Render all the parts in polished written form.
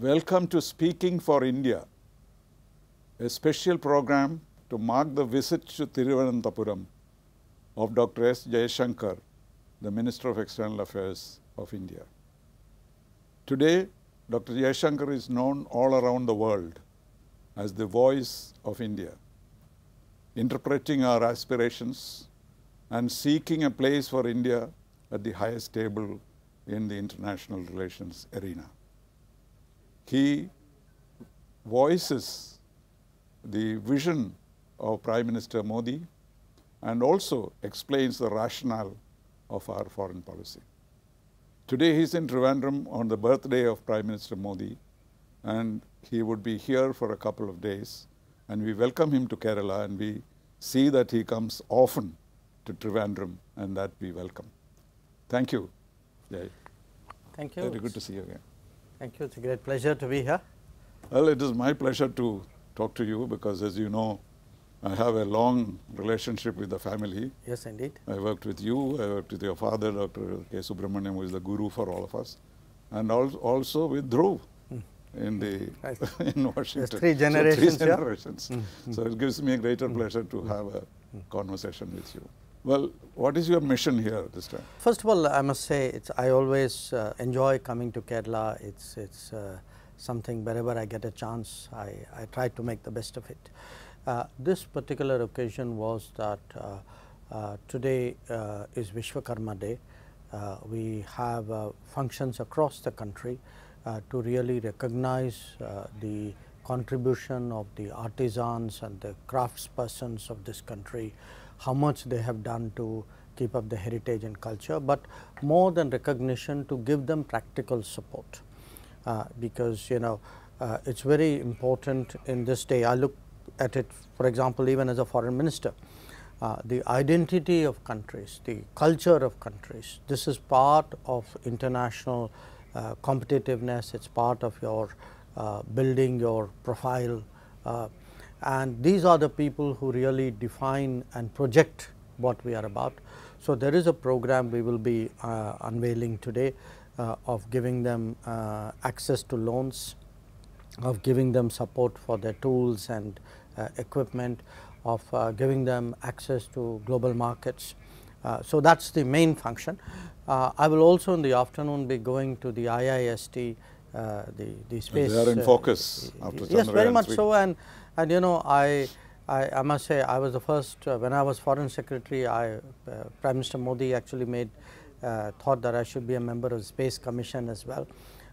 Welcome to Speaking for India, a special program to mark the visit to Thiruvananthapuram of Dr. S. Jaishankar, the Minister of External Affairs of India. Today, Dr. Jaishankar is known all around the world as the voice of India, interpreting our aspirations and seeking a place for India at the highest table in the international relations arena. He voices the vision of Prime Minister Modi and also explains the rationale of our foreign policy. Today he is in Trivandrum on the birthday of Prime Minister Modi, and he would be here for a couple of days, and we welcome him to Kerala, and we see that he comes often to Trivandrum, and that we welcome. Thank you, Jai. Thank you. Very good to see you again. Thank you. It's a great pleasure to be here. Well, it is my pleasure to talk to you because, as you know, I have a long relationship with the family. Yes, indeed. I worked with you, I worked with your father, Dr. K. Subramaniam, who is the guru for all of us, and also with Dhruv in in Washington. There's three generations. So, three generations. So it gives me a greater pleasure to have a conversation with you. Well, what is your mission here this time? First of all, I must say, I always enjoy coming to Kerala. It's something wherever I get a chance, I try to make the best of it. This particular occasion was that today is Vishwakarma Day. We have functions across the country to really recognize the contribution of the artisans and the craftspersons of this country, how much they have done to keep up the heritage and culture, but more than recognition, to give them practical support, because it's very important in this day. I look at it, for example, even as a foreign minister, the identity of countries, the culture of countries, this is part of international competitiveness, it's part of your building your profile, and these are the people who really define and project what we are about. So, there is a program we will be unveiling today of giving them access to loans, of giving them support for their tools and equipment, of giving them access to global markets. So, that is the main function. I will also in the afternoon be going to the IIST, the space. They are in focus after Yes, very much 3. so, and I must say, I was the first, when I was Foreign Secretary, Prime Minister Modi actually thought that I should be a member of the Space Commission as well.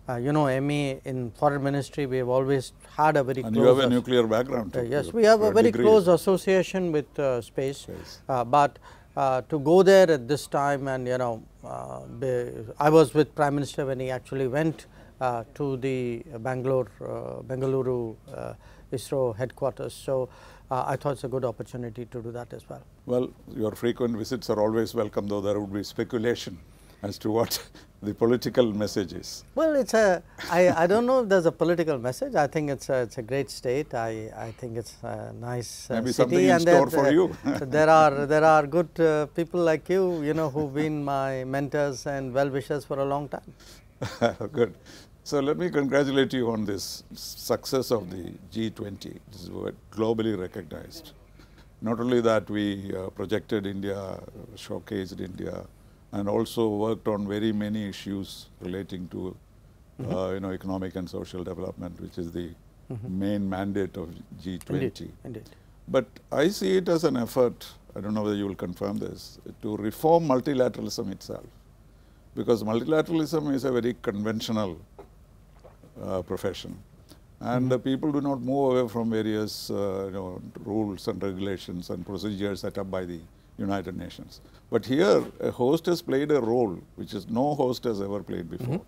ME in Foreign Ministry, we have always had a very close. And you have a nuclear background too. Yes, we have a very close association with space. But to go there at this time, and I was with Prime Minister when he actually went to the Bengaluru ISRO headquarters. So, I thought it's a good opportunity to do that as well. Well, your frequent visits are always welcome, though there would be speculation as to what the political message is. Well, I don't know if there's a political message. I think it's a great state. I think it's a nice Maybe city, something in and store for you. there are good people like you, who've been my mentors and well-wishers for a long time. Good. So, let me congratulate you on this success of the G20. This is globally recognized. Not only that, we projected India, showcased India, and also worked on very many issues relating to economic and social development, which is the main mandate of G20. Indeed. But I see it as an effort, I don't know whether you will confirm this, to reform multilateralism itself, because multilateralism is a very conventional profession, and the people do not move away from various rules and regulations and procedures set up by the United Nations. But here a host has played a role which is no host has ever played before.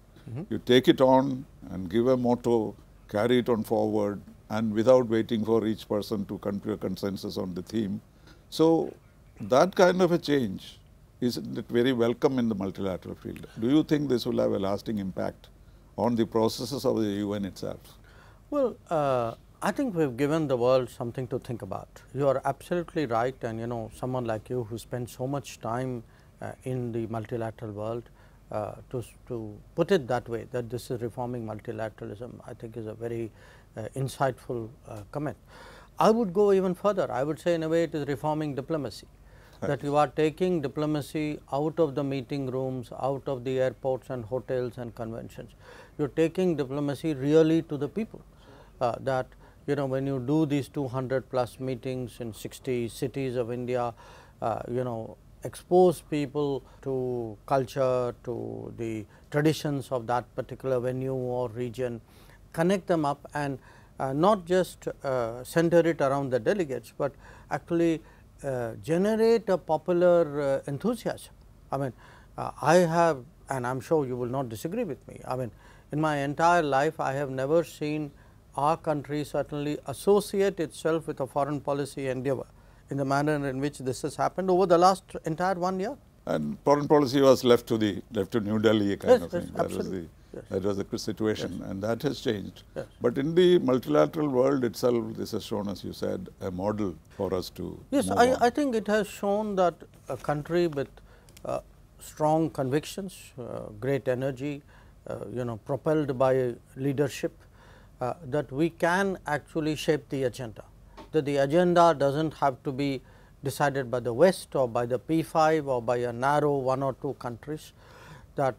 You take it on and give a motto, carry it on forward, and without waiting for each person to come to a consensus on the theme. So, that kind of a change is very welcome in the multilateral field. Do you think this will have a lasting impact on the processes of the UN itself? Well, I think we have given the world something to think about. You are absolutely right, and someone like you who spends so much time in the multilateral world, to put it that way, that this is reforming multilateralism, I think is a very insightful comment. I would go even further. I would say in a way it is reforming diplomacy, that you are taking diplomacy out of the meeting rooms, out of the airports and hotels and conventions. You are taking diplomacy really to the people, that when you do these 200 plus meetings in 60 cities of India, expose people to culture, to the traditions of that particular venue or region, connect them up, and not just center it around the delegates, but actually generate a popular enthusiasm. I mean, I have, and I am sure you will not disagree with me, I mean, in my entire life I have never seen our country certainly associate itself with a foreign policy endeavor in the manner in which this has happened over the last entire 1 year. And foreign policy was left to New Delhi kind of thing. Absolutely. That was the situation, and that has changed. Yes. But in the multilateral world itself, this has shown, as you said, a model for us to Yes, I think it has shown that a country with strong convictions, great energy, propelled by leadership, that we can actually shape the agenda. That the agenda does not have to be decided by the West or by the P5 or by a narrow 1 or 2 countries. That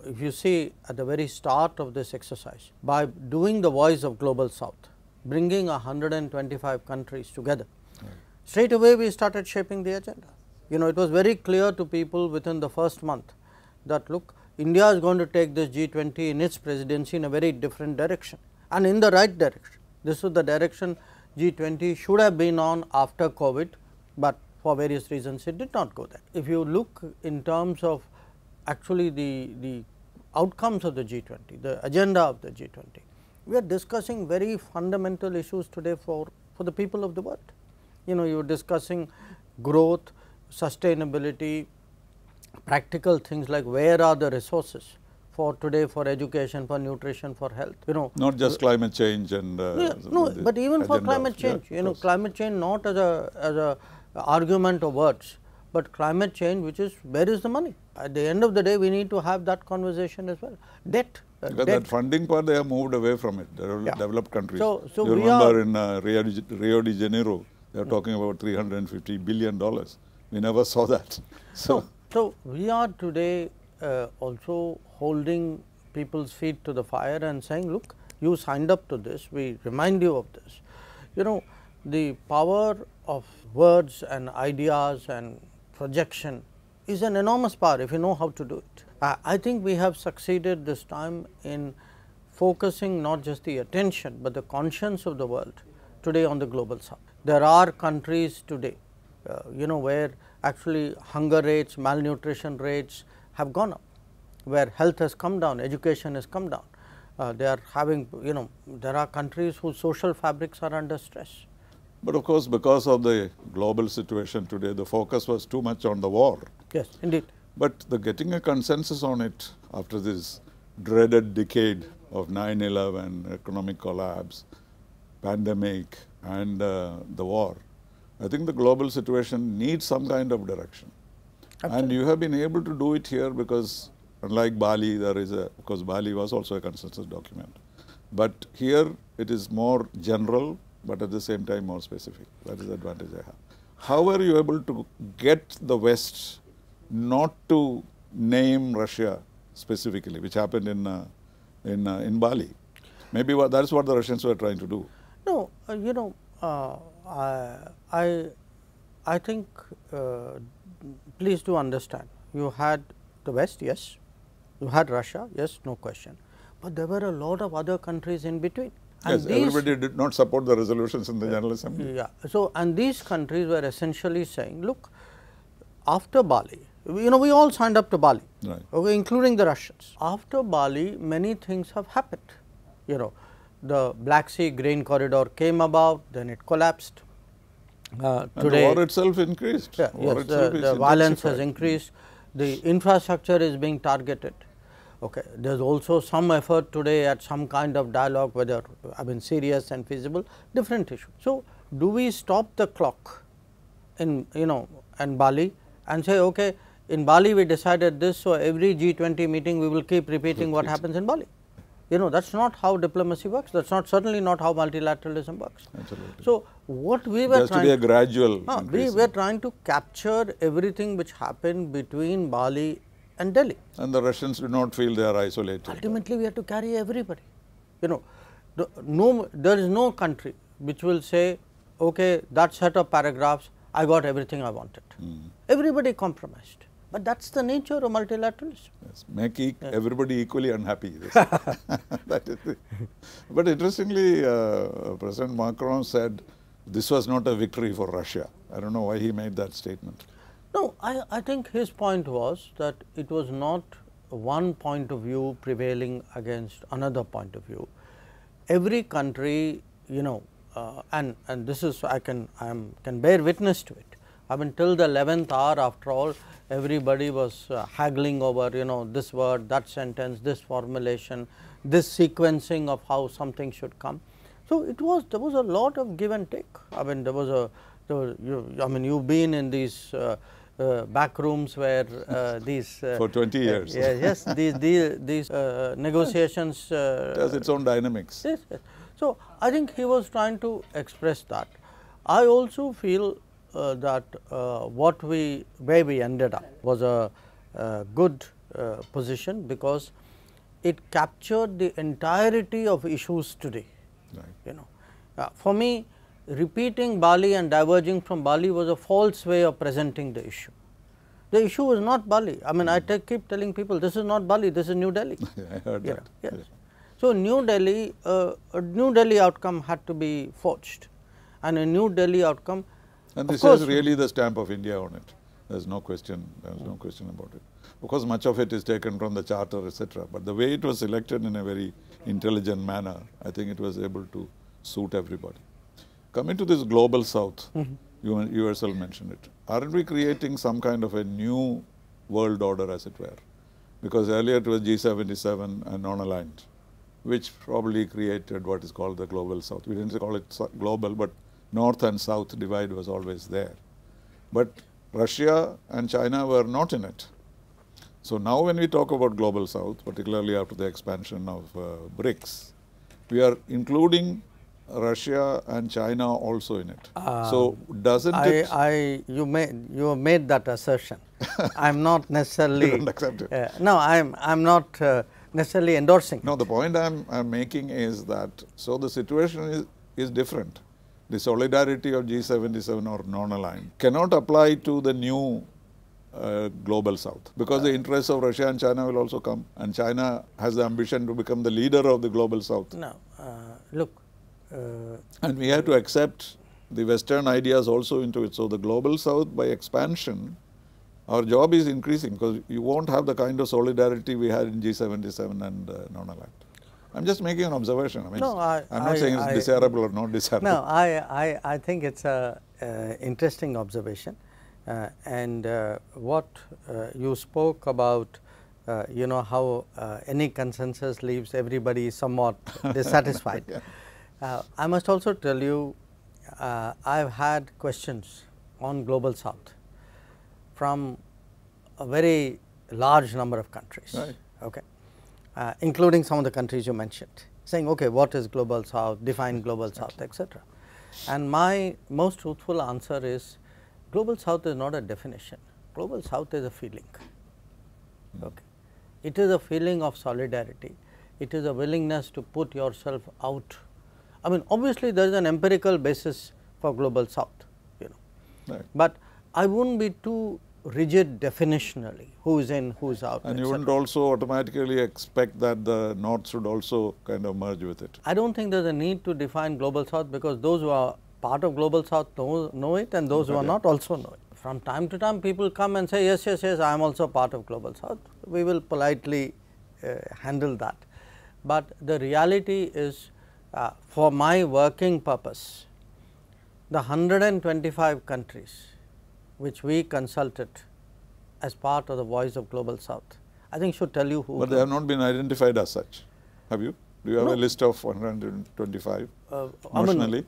if you see at the very start of this exercise, by doing the voice of global south, bringing 125 countries together, straight away we started shaping the agenda. It was very clear to people within the first month that look, India is going to take this G20 in its presidency in a very different direction and in the right direction. This is the direction G20 should have been on after COVID, but for various reasons it did not go there. If you look in terms of actually the outcomes of the G20, the agenda of the G20, we are discussing very fundamental issues today for the people of the world. You are discussing growth, sustainability, practical things like where are the resources for today, for education, for nutrition, for health. Not just climate change and no, but even for climate change. Climate change not as a argument of words, but climate change, which is where is the money? At the end of the day, we need to have that conversation as well. Debt. Because that funding part, they have moved away from it. Developed countries. So you remember in Rio de Janeiro, they are talking about $350 billion. We never saw that. So we are today also holding people's feet to the fire and saying, look, you signed up to this, we remind you of this. The power of words and ideas and projection is an enormous power if you know how to do it. I think we have succeeded this time in focusing not just the attention, but the conscience of the world today on the global south. There are countries today, where actually hunger rates, malnutrition rates have gone up, where health has come down, education has come down. They are having, there are countries whose social fabrics are under stress. But of course, because of the global situation today, the focus was too much on the war. Yes, indeed. But getting a consensus on it after this dreaded decade of 9/11, economic collapse, pandemic and the war, I think the global situation needs some kind of direction. Absolutely. And you have been able to do it here because unlike Bali, there is because Bali was also a consensus document. But here it is more general, but at the same time more specific. That is the advantage I have. How are you able to get the West not to name Russia specifically, which happened in Bali? Maybe that is what the Russians were trying to do. No, I think, please do understand, you had the West, yes, you had Russia, yes, no question, but there were a lot of other countries in between. And yes, everybody did not support the resolutions in the General Assembly. Yeah. So, and these countries were essentially saying, look, after Bali, we all signed up to Bali, right, okay, including the Russians. After Bali, many things have happened. The Black Sea grain corridor came about, then it collapsed. And the war itself increased. Yeah, yes, the violence has increased, the infrastructure is being targeted. Okay. There is also some effort today at some kind of dialogue, whether serious and feasible, different issue. So, do we stop the clock in in Bali and say, okay, in Bali we decided this, so every G20 meeting we will keep repeating what happens in Bali. You know, that is not how diplomacy works, that is not certainly not how multilateralism works. Absolutely. So, what we were trying to be a gradual we were trying to capture everything which happened between Bali and Delhi. And the Russians do not feel they are isolated. Ultimately, we have to carry everybody. You know, there is no country which will say, okay, that set of paragraphs, I got everything I wanted. Everybody compromised, but that is the nature of multilateralism. Yes, make everybody equally unhappy. That is it. But interestingly, President Macron said this was not a victory for Russia. I don't know why he made that statement. No, I think his point was that it was not one point of view prevailing against another point of view. Every country, you know, and this is I can bear witness to it. I mean, till the 11th hour, after all, everybody was haggling over, you know, this word, that sentence, this formulation, this sequencing of how something should come. So, there was a lot of give and take. I mean, you've been in these back rooms where these for 20 years. Yes, these negotiations has its own dynamics. Yes, yes. So, I think he was trying to express that. I also feel that where we ended up was a good position, because it captured the entirety of issues today. Right. You know, for me, repeating Bali and diverging from Bali was a false way of presenting the issue. The issue was not Bali. I mean, I keep telling people, this is not Bali, this is New Delhi. I heard that. Yes. So, New Delhi, a New Delhi outcome had to be forged, and a New Delhi outcome. And this has really the stamp of India on it. There is no question. There is no question about it. Of course, much of it is taken from the charter, etc. But the way it was selected in a very intelligent manner, I think it was able to suit everybody. Coming to this global south, you yourself mentioned it. Aren't we creating some kind of a new world order, as it were? Because earlier it was G77 and non-aligned, which probably created what is called the global south. We didn't call it global, but north and south divide was always there. But Russia and China were not in it. So now when we talk about global south, particularly after the expansion of BRICS, we are including Russia and China also in it. So doesn't you have made that assertion. I am not necessarily. You don't accept it. No, I am not necessarily endorsing. No, the point I am making is that so the situation is different. The solidarity of G77 or non-aligned cannot apply to the new global south, because the interests of Russia and China will also come, and China has the ambition to become the leader of the global south. No, look. And we have to accept the Western ideas also into it. So, the global south, by expansion, our job is increasing, because you won't have the kind of solidarity we had in G77 and non-aligned. I am just making an observation. I mean, no, I am not saying it's desirable or not desirable. No, I think it's a interesting observation, and what you spoke about, you know, how any consensus leaves everybody somewhat dissatisfied. Yeah. I must also tell you, I have had questions on global south from a very large number of countries. Right. Okay. Including some of the countries you mentioned, saying, okay, what is global south, define global south, etc. And my most truthful answer is, global south is not a definition, global south is a feeling. Okay. It is a feeling of solidarity, it is a willingness to put yourself out. I mean, obviously, there is an empirical basis for global south, you know, right. But I would not be too rigid definitionally, who is in, who is out. And you wouldn't also automatically expect that the north should also kind of merge with it. I don't think there is a need to define global south, because those who are part of global south know it, and those who are not also know it. From time to time people come and say, yes, yes, yes, I am also part of global south. We will politely handle that. But the reality is, for my working purpose, the 125 countries which we consulted as part of the voice of global south, I think should tell you who. But they have not been identified as such, have you? Do you have a list of 125 notionally?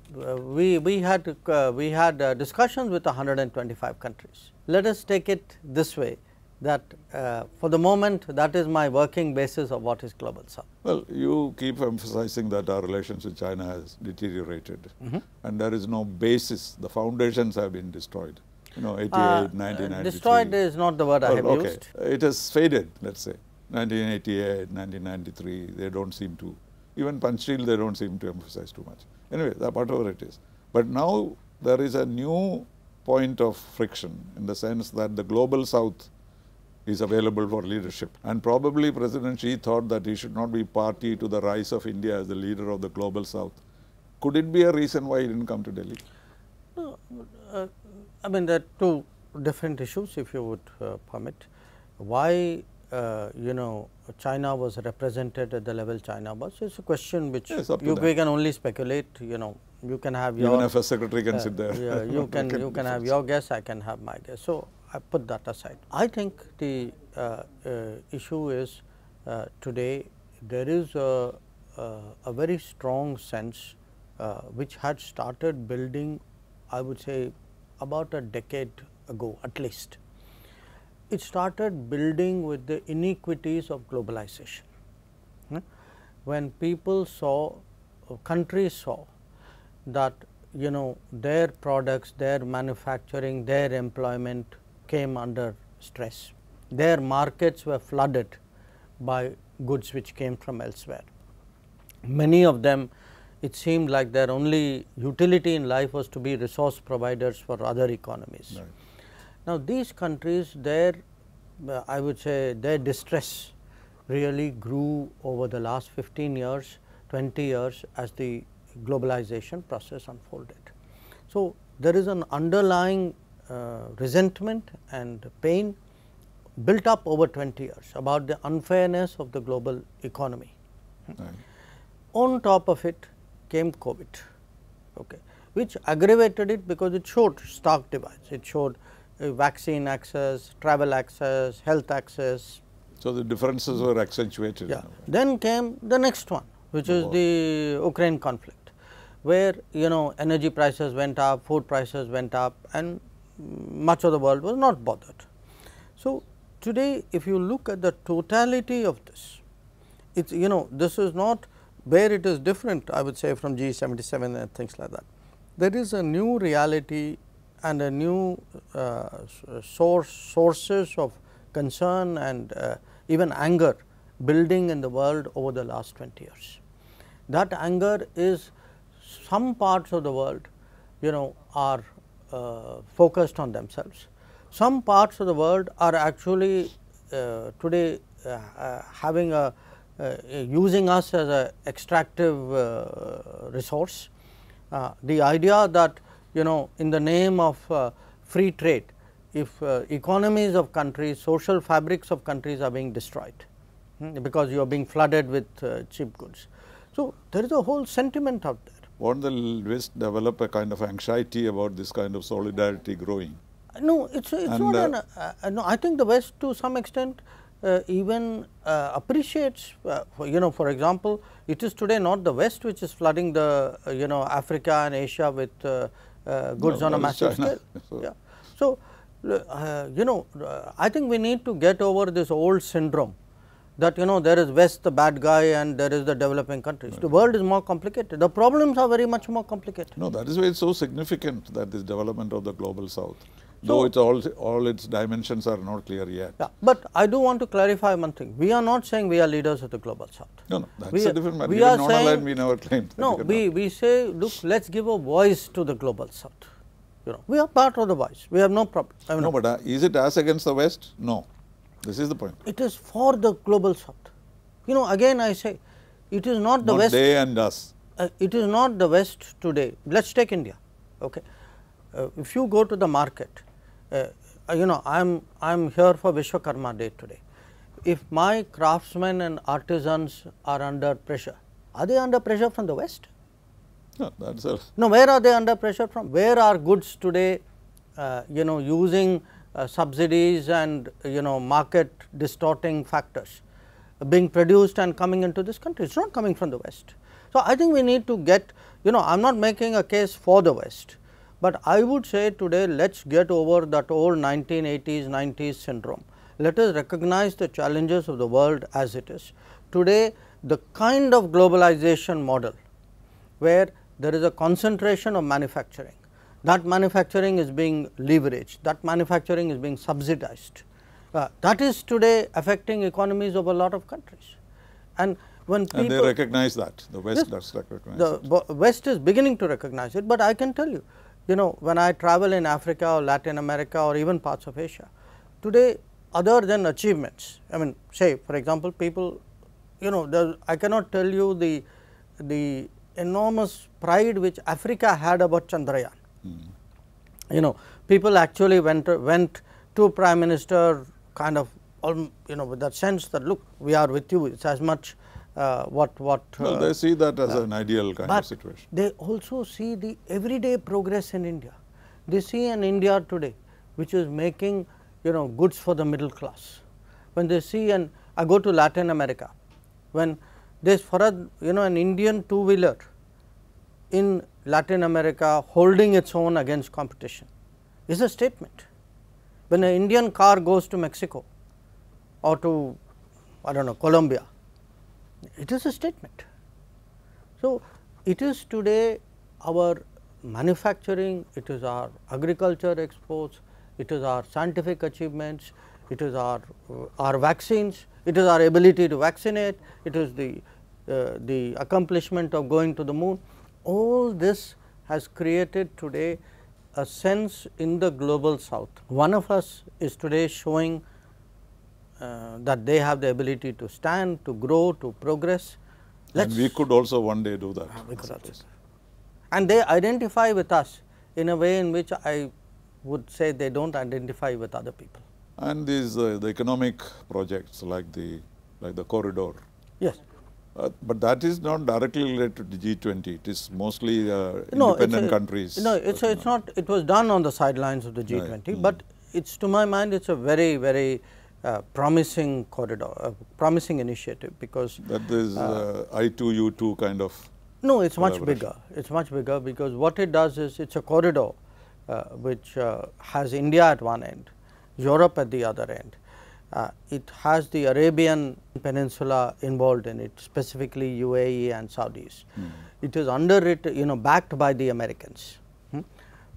We had discussions with 125 countries. Let us take it this way, that for the moment that is my working basis of what is global south. Well, you keep emphasizing that our relations with China has deteriorated and there is no basis, the foundations have been destroyed. 88, 1993. Destroyed is not the word I have used. It has faded, let us say, 1988, 1993, they do not seem to, even Panchsheel they do not seem to emphasize too much. Anyway, whatever it is. But now there is a new point of friction in the sense that the global south is available for leadership. And probably President Xi thought that he should not be party to the rise of India as the leader of the global south. Could it be a reason why he did not come to Delhi? No, I mean, there are two different issues, if you would permit. Why China was represented at the level China was, it's a question which we can only speculate. You can have your, even if a secretary can sit there. Yeah, you can have your guess, I can have my guess. So I put that aside. I think the issue is today there is a very strong sense which had started building, I would say, about a decade ago at least. It started building with the iniquities of globalization. When people saw, countries saw that their products, their manufacturing, their employment came under stress, their markets were flooded by goods which came from elsewhere. Many of them, it seemed like their only utility in life was to be resource providers for other economies. Right. Now, these countries, I would say their distress really grew over the last 15 years, 20 years as the globalization process unfolded. So, there is an underlying resentment and pain built up over 20 years about the unfairness of the global economy. Right. On top of it came COVID, which aggravated it because it showed stark divides. It showed vaccine access, travel access, health access. So, the differences were accentuated. Yeah. Then came the next one, which is the Ukraine conflict, where energy prices went up, food prices went up, and much of the world was not bothered. So, today if you look at the totality of this, it's this is not where it is different, I would say, from G77 and things like that. There is a new reality and a new sources of concern and even anger building in the world over the last 20 years. That anger is, some parts of the world are focused on themselves. Some parts of the world are actually today having using us as a extractive resource. The idea that in the name of free trade, if economies of countries, social fabrics of countries are being destroyed because you are being flooded with cheap goods. So, there is a whole sentiment out there. Won't the West develop a kind of anxiety about this kind of solidarity growing? No, it's not no, I think the West to some extent even appreciates, for example, it is today not the West which is flooding the Africa and Asia with goods on a massive scale. So, I think we need to get over this old syndrome that there is West the bad guy and there is the developing countries. Right. The world is more complicated. The problems are very much more complicated. No, that is why it is so significant that this development of the global South, though it's all its dimensions are not clear yet. Yeah, but I do want to clarify one thing. We are not saying we are leaders of the global South. No, that's a different matter. We are saying, we never claimed. No, we say, look, let's give a voice to the global South. We are part of the voice. We have no problem. No, but is it as against the West? No. This is the point. It is for the global South. Again I say, it is not the West. Not they and us. It is not the West today. Let's take India. If you go to the market, I'm here for Vishwakarma Day today. If my craftsmen and artisans are under pressure, are they under pressure from the West? No, that's a no. Where are they under pressure from? Where are goods today, using subsidies and market distorting factors being produced and coming into this country? It's not coming from the West. So, I think we need to get, I'm not making a case for the West, but I would say today let's get over that old 1980s, 90s syndrome. let us recognize the challenges of the world as it is. Today, the kind of globalization model where there is a concentration of manufacturing, that manufacturing is being leveraged, that manufacturing is being subsidized, that is today affecting economies of a lot of countries. And when people, and they recognize that, the West yes, does recognize the it. West is beginning to recognize it, but I can tell you, when I travel in Africa or Latin America or even parts of Asia, today other than achievements, I mean say for example, people, I cannot tell you the enormous pride which Africa had about Chandrayaan. People actually went to Prime Minister kind of with that sense that look, we are with you, it is as much well, they see that as an ideal kind of situation. They also see the everyday progress in India. They see an India today which is making goods for the middle class. When they see, and I go to Latin America, when there is for an Indian two-wheeler in Latin America holding its own against competition is a statement. When an Indian car goes to Mexico or to Colombia, it is a statement. So, it is today our manufacturing, it is our agriculture exports, it is our scientific achievements, it is our vaccines, it is our ability to vaccinate, it is the accomplishment of going to the moon. All this has created today a sense in the global south. One of us is today showing that they have the ability to stand, to grow, to progress. And we could also one day do that. We could also. And they identify with us in a way in which I would say they do not identify with other people. And these the economic projects like the corridor. Yes. But that is not directly related to G20. It is mostly independent countries. No, it's not. It was done on the sidelines of the G20, right. But it's, to my mind, it's a very, very promising corridor, promising initiative, because that is I2U2 kind of. No, it's much bigger. It's much bigger because what it does is it's a corridor which has India at one end, Europe at the other end. It has the Arabian Peninsula involved in it, specifically UAE and Saudis. It is under it, backed by the Americans.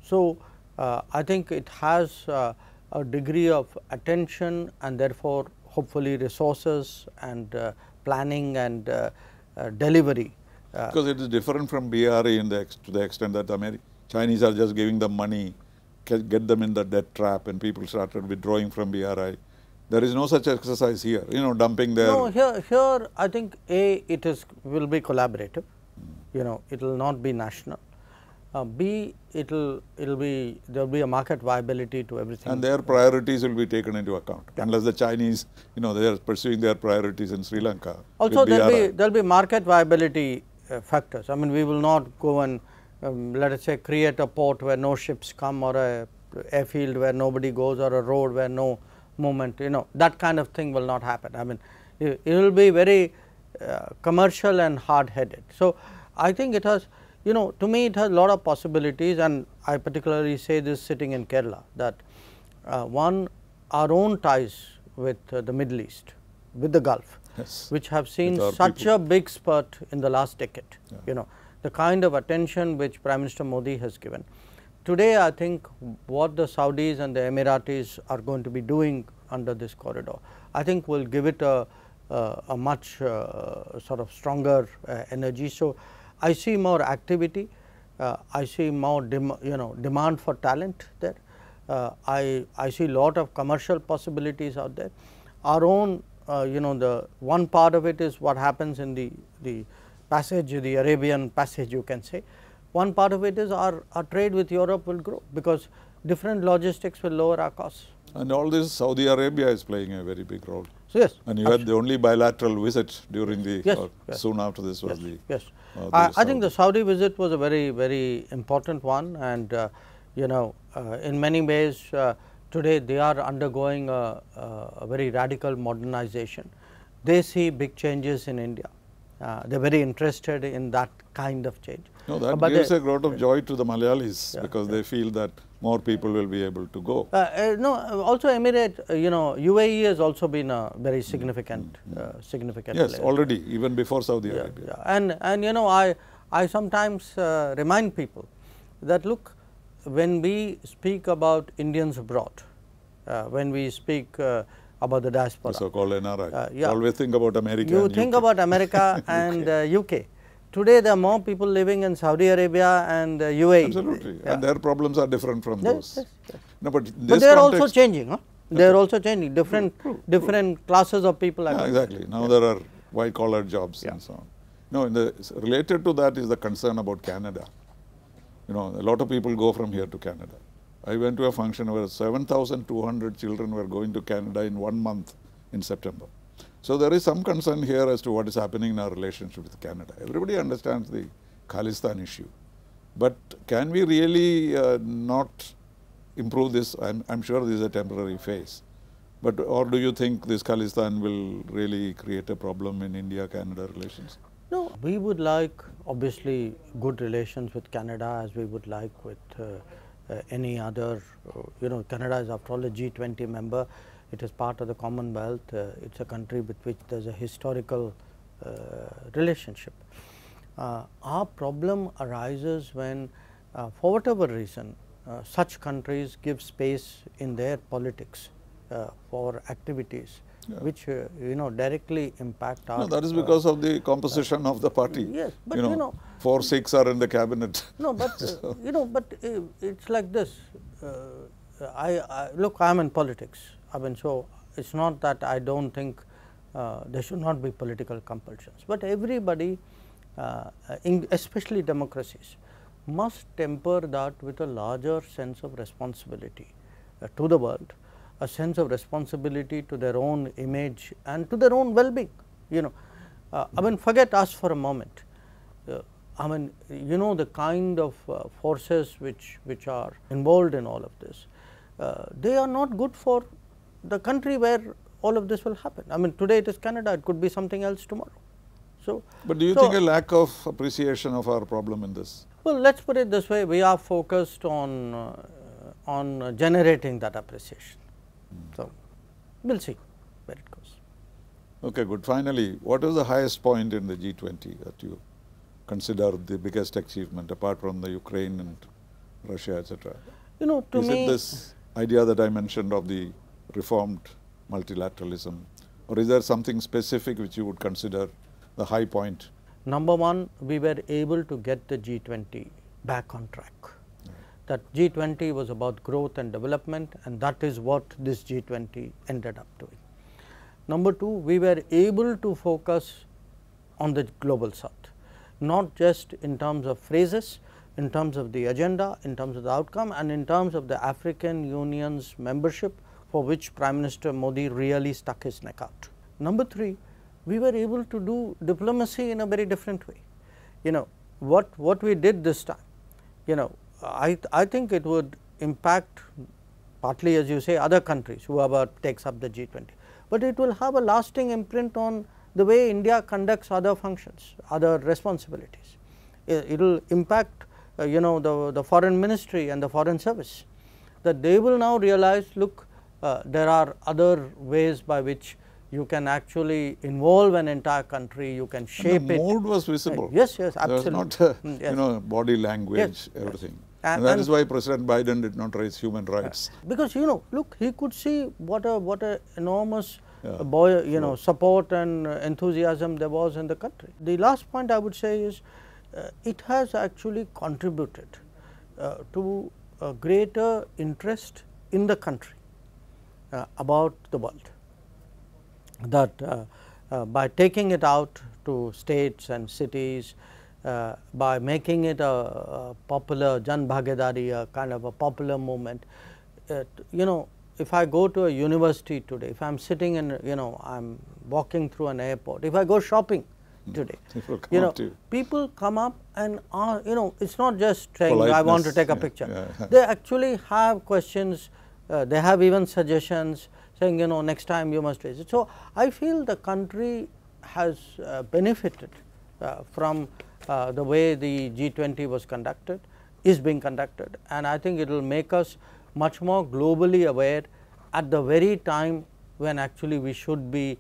So, I think it has a degree of attention and therefore, hopefully resources and planning and delivery. Because it is different from BRI to the extent that Chinese are just giving them money, get them in the debt trap, and people started withdrawing from BRI. There is no such exercise here, dumping their. No, here I think it will be collaborative. It will not be national. B, there will be a market viability to everything. And their priorities will be taken into account, unless the Chinese, they are pursuing their priorities in Sri Lanka. Also, there will be market viability factors. I mean, we will not go and let us say create a port where no ships come, or a airfield where nobody goes, or a road where no movement. That kind of thing will not happen. I mean, it will be very commercial and hard headed. So, I think it has. To me it has a lot of possibilities, and I particularly say this sitting in Kerala, that one, our own ties with the Middle East, with the Gulf, which have seen such a big spurt in the last decade, the kind of attention which Prime Minister Modi has given. Today, I think what the Saudis and the Emiratis are going to be doing under this corridor, I think will give it a much sort of stronger energy. So, I see more activity, I see more demand for talent there. I see a lot of commercial possibilities out there. Our own, the one part of it is what happens in the passage, the Arabian passage, you can say. One part of it is our trade with Europe will grow, because different logistics will lower our costs. And all this, Saudi Arabia is playing a very big role. So, yes. And you had the only bilateral visit during the, soon after this was the. Yes. I think the Saudi visit was a very, very important one, and in many ways today they are undergoing a very radical modernization. They see big changes in India. They are very interested in that kind of change. No, that gives a lot of joy to the Malayalis, because they feel that more people will be able to go. No, also Emirate, UAE has also been a very significant, significant. Yes, player. already, even before Saudi Arabia. Yeah. And I sometimes remind people that look, when we speak about Indians abroad, when we speak about the diaspora, The so-called NRI, yeah. always think about America. You and think UK. about America and UK. Today, there are more people living in Saudi Arabia and UAE. Absolutely, Yeah. and their problems are different from those. Yes. No, but But they are also changing. Huh? They are also changing. Different classes of people. Yeah, exactly. Now there are white-collar jobs and so on. No, related to that is the concern about Canada. A lot of people go from here to Canada. I went to a function where 7,200 children were going to Canada in 1 month in September. So there is some concern here as to what is happening in our relationship with Canada. Everybody understands the Khalistan issue. But can we really not improve this? I'm sure this is a temporary phase. But or do you think this Khalistan will really create a problem in India-Canada relations? No, we would like obviously good relations with Canada as we would like with any other, Canada is after all a G20 member. It is part of the Commonwealth. It's a country with which there's a historical relationship. Our problem arises when, for whatever reason, such countries give space in their politics for activities which directly impact our. No, that is because of the composition of the party. Yes, but 4 Sikhs are in the cabinet. No, but it's like this. Look, I'm in politics. I mean, so it's not that I don't think there should not be political compulsions, but everybody, especially democracies, must temper that with a larger sense of responsibility to the world, a sense of responsibility to their own image and to their own well-being. I mean, forget us for a moment. I mean, the kind of forces which are involved in all of this, they are not good for the country where all of this will happen. I mean, today it is Canada, it could be something else tomorrow. So, but do you think a lack of appreciation of our problem in this? Well, let's put it this way: we are focused on generating that appreciation. So, we'll see where it goes. Okay, good. Finally, what is the highest point in the G20 that you consider the biggest achievement apart from the Ukraine and Russia, etc.? To is me, it this idea that I mentioned of the reformed multilateralism, or is there something specific which you would consider the high point? Number one, we were able to get the G20 back on track. That G20 was about growth and development, and that is what this G20 ended up doing. Number two, we were able to focus on the global south, not just in terms of phrases, in terms of the agenda, in terms of the outcome, and in terms of the African Union's membership, for which Prime Minister Modi really stuck his neck out. Number three, we were able to do diplomacy in a very different way. What we did this time, I think it would impact partly, as you say, other countries, whoever takes up the G20, but it will have a lasting imprint on the way India conducts other functions, other responsibilities. It will impact the foreign ministry and the foreign service, that they will now realize, look, there are other ways by which you can actually involve an entire country, you can shape it. The mood was visible. Yes, absolutely. There was not body language, everything. And that is why President Biden did not raise human rights. Because look, he could see what a enormous support and enthusiasm there was in the country. The last point I would say is, it has actually contributed to a greater interest in the country about the world. That by taking it out to states and cities, by making it a popular Jan Bhagidari, a kind of a popular movement, if I go to a university today, if I am sitting in, I am walking through an airport, if I go shopping today, people come up and are, it's not just saying, politeness, I want to take a picture. They actually have questions, they have even suggestions saying, next time you must raise it. So, I feel the country has benefited from the way the G20 was conducted. is being conducted, and I think it will make us much more globally aware at the very time when actually we should be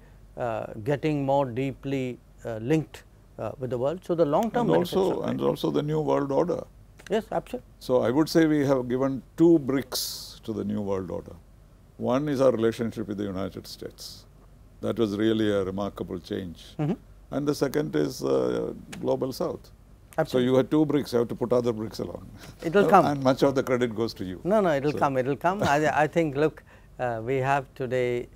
getting more deeply linked with the world. So, the long term benefits and also the new world order. Yes, absolutely. So, I would say we have given 2 bricks to the new world order. One is our relationship with the United States. That was really a remarkable change. And the second is Global South. Absolutely. So, you had 2 bricks, you have to put other bricks along. It will come. And much of the credit goes to you. No, it will come, it will come. I think, look, we have today,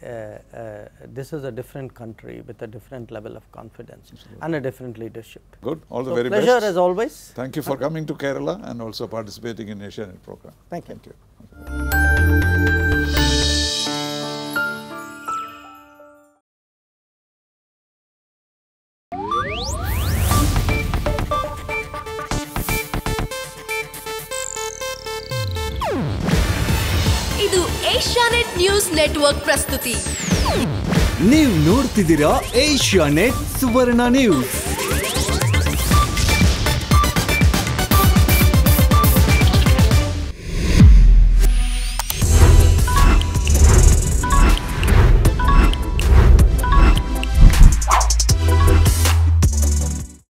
this is a different country with a different level of confidence. Absolutely. And a different leadership. Good, all the very best. Pleasure as always. Thank you for coming to Kerala and also participating in Asianet program. Thank you. Thank you. ಇದು Asianet news network ಪ್ರಸ್ತುತಿ. ನೀವು ನೋಡ್ತಿದ್ದೀರಾ Asianet ಸುವರ್ಣ news.